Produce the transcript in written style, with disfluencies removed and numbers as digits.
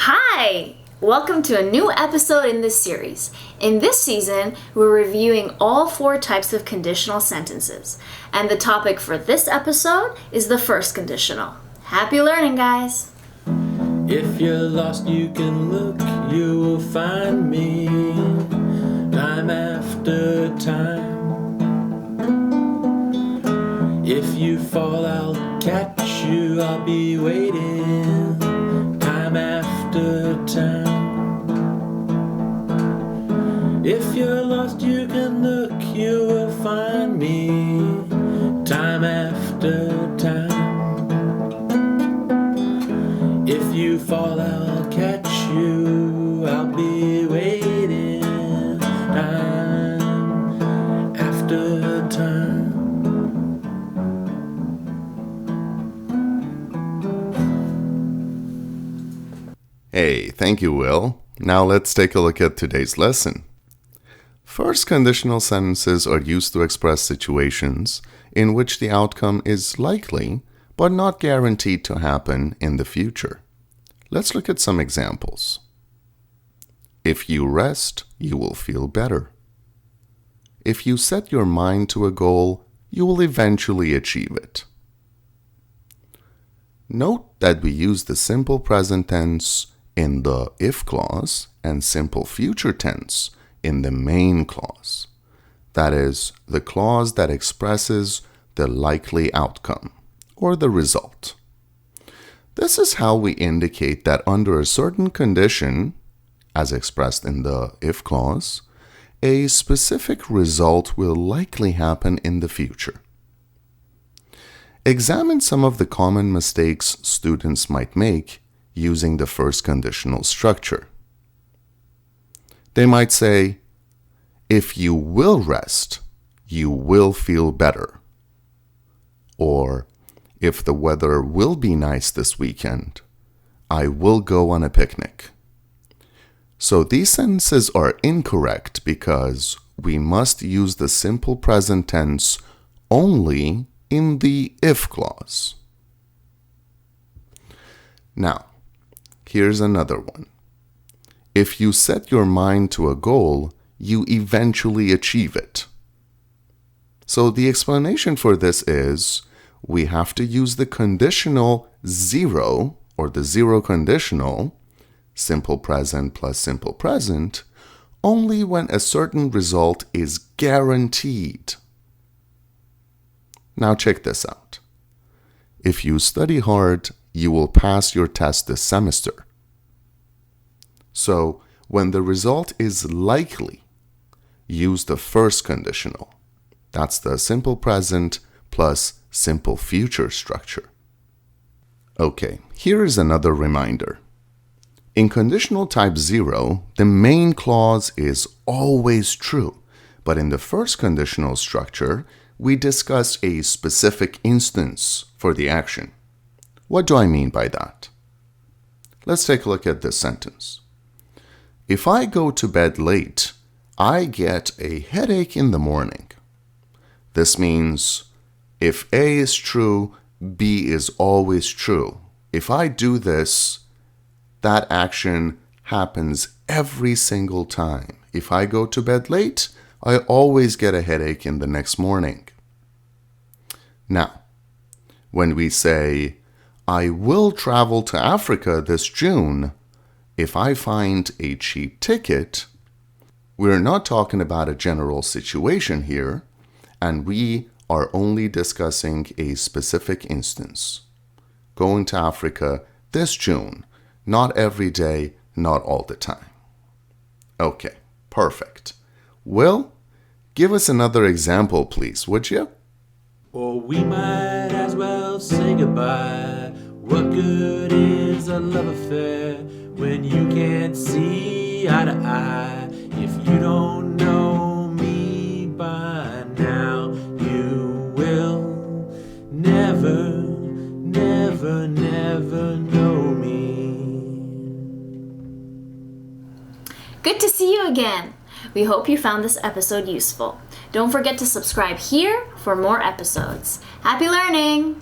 Hi! Welcome to a new episode in this series. In this season, we're reviewing all 4 types of conditional sentences. And the topic for this episode is the first conditional. Happy learning, guys! If you're lost, you can look, you will find me time after time. If you fall, I'll catch you, I'll be waiting time after time. If you're lost, you can look, you will find me time after time. If you fall, I'll catch you, I'll be waiting time after time. Hey, thank you, Will. Now let's take a look at today's lesson. First conditional sentences are used to express situations in which the outcome is likely but not guaranteed to happen in the future. Let's look at some examples. If you rest, you will feel better. If you set your mind to a goal, you will eventually achieve it. Note that we use the simple present tense in the if clause and simple future tense in the main clause. That is, the clause that expresses the likely outcome or the result. This is how we indicate that under a certain condition, as expressed in the if clause, a specific result will likely happen in the future. Examine some of the common mistakes students might make using the first conditional structure. They might say, if you will rest, you will feel better. Or, if the weather will be nice this weekend, I will go on a picnic. So these sentences are incorrect because we must use the simple present tense only in the if clause. Now, here's another one. If you set your mind to a goal, you eventually achieve it. So the explanation for this is we have to use the conditional zero or the zero conditional, simple present plus simple present, only when a certain result is guaranteed. Now check this out. If you study hard, you will pass your test this semester. So, when the result is likely, use the first conditional. That's the simple present plus simple future structure. Okay, here is another reminder. In conditional type 0, the main clause is always true, but in the first conditional structure, we discuss a specific instance for the action. What do I mean by that? Let's take a look at this sentence. If I go to bed late, I get a headache in the morning. This means if A is true, B is always true. If I do this, that action happens every single time. If I go to bed late, I always get a headache in the next morning. Now, when we say, I will travel to Africa this June, if I find a cheap ticket, we're not talking about a general situation here, and we are only discussing a specific instance. Going to Africa this June, not every day, not all the time. Okay, perfect. Will, give us another example, please, would you? Or we might as well say goodbye. What good is a love affair when you can't see eye to eye? If you don't know me by now, you will never, never, never know me. Good to see you again! We hope you found this episode useful. Don't forget to subscribe here for more episodes. Happy learning!